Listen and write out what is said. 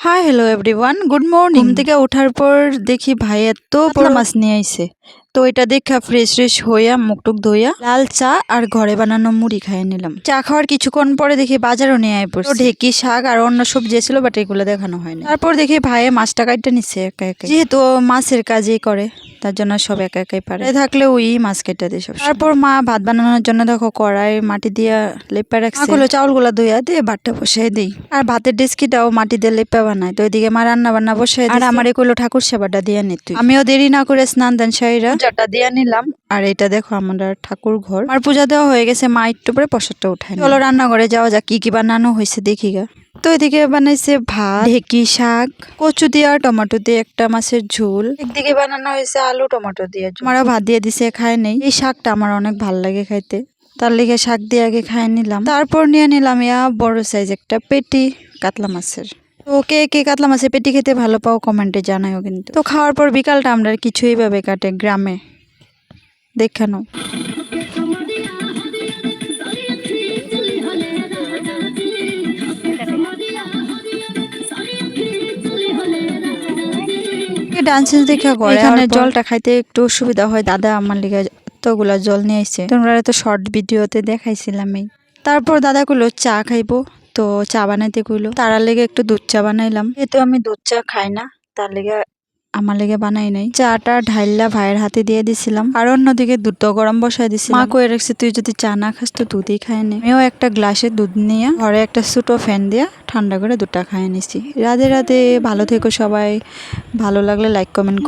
Hi hello everyone, good morning. ঘুম থেকে ওঠার পর দেখি ভাই এত বড় মাছ নিয়ে আইছে। তো এটা দেখা ফ্রেশ হইয়া মুখ টুক ধুইয়া লাল চা আর ঘরে বানানো মুড়ি খাইয়ে নিলাম। চা খাওয়ার কিছুক্ষণ পরে দেখি বাজারও নিয়ে আয় পড়ছে ঢেকি শাক আর অন্য সবজি ছিল, বাট এগুলো দেখানো হয়নি। তারপর দেখি ভাইয়ে মাছটা কাটতে নিচ্ছে একা একা, যেহেতু মাছের কাজই করে তার জন্য সব একা একাই পারে। থাকলে ওই মাছ কেটে দিয়ে সব। তারপর মা ভাত বানানোর জন্য দেখো কড়াই মাটি দিয়া লেপা রাখছে। চাউলগুলো ধুইয়া দিয়ে ভাতটা বসাই দিই, আর ভাতের ডেস্কিটাও মাটি দিয়ে লেপা বানাই। তো এদিকে মা রান্না বান্না বসাই আর আমার এগুলো ঠাকুর সেবাটা দিয়ে নিত। আমিও দেরি না করে স্নান দান সাইরা পূজাটা দিয়ে নিলাম। আর এটা দেখো আমাদের ঠাকুর ঘর, আর পূজা দেওয়া হয়ে গেছে। মা একটু পরে প্রসাদটা উঠায়। চলো রান্নাঘরে যাওয়া যাক, কি কি বানানো হয়েছে দেখি গা। তো এদিকে বানাইছে ভাত, ঢেকি শাক, কচু দিয়ে আর টমেটো দিয়ে একটা মাছের ঝোল। একদিকে বানানো হয়েছে আলু টমেটো দিয়ে। আমারও ভাত দিয়ে দিছে, খায় নেই। এই শাকটা আমার অনেক ভাল লাগে খাইতে, তার লিগে শাক দিয়ে আগে খাই নিলাম। তারপর নিয়ে নিলাম বড় সাইজ একটা পেটি কাতলা মাছের। তো কে কে কাতলা মাছের পেটি খেতে ভালো পাও কমেন্টে জানাইও কিন্তু। তো খাওয়ার পর বিকালটা আমরা কিছুই ভাবে কাটে গ্রামে, দেখানো। ডান্স দেখা করে, এখানে জলটা খাইতে একটু অসুবিধা হয়। দাদা আমার লিগে এতগুলা জল নিয়ে আসছে, তোমরা তো শর্ট ভিডিওতে দেখাইছিলাম। তারপর দাদা কইলো চা খাইবো, তো চা বানাইতে কইলো। তার লেগে একটু দুধ চা বানাইলাম। যেহেতু আমি দুধ চা খাই না, তার লেগে আমার লেগে বানাই নাই। চাটা ঢাইলা ভাইয়ের হাতে দিয়ে দিছিলাম, আর অন্যদিকে দুধটা গরম বসাই দিছিলাম। মা কয়ে রাখছে তুই যদি চা না খাস তো দুধই খায় নে। আমিও একটা গ্লাসে দুধ নিয়ে ঘরে একটা ছোট ফ্যান দিয়া ঠান্ডা করে দুধটা খাইয়ে নিছি। রাধে রাধে, ভালো থেকো সবাই। ভালো লাগলে লাইক কমেন্ট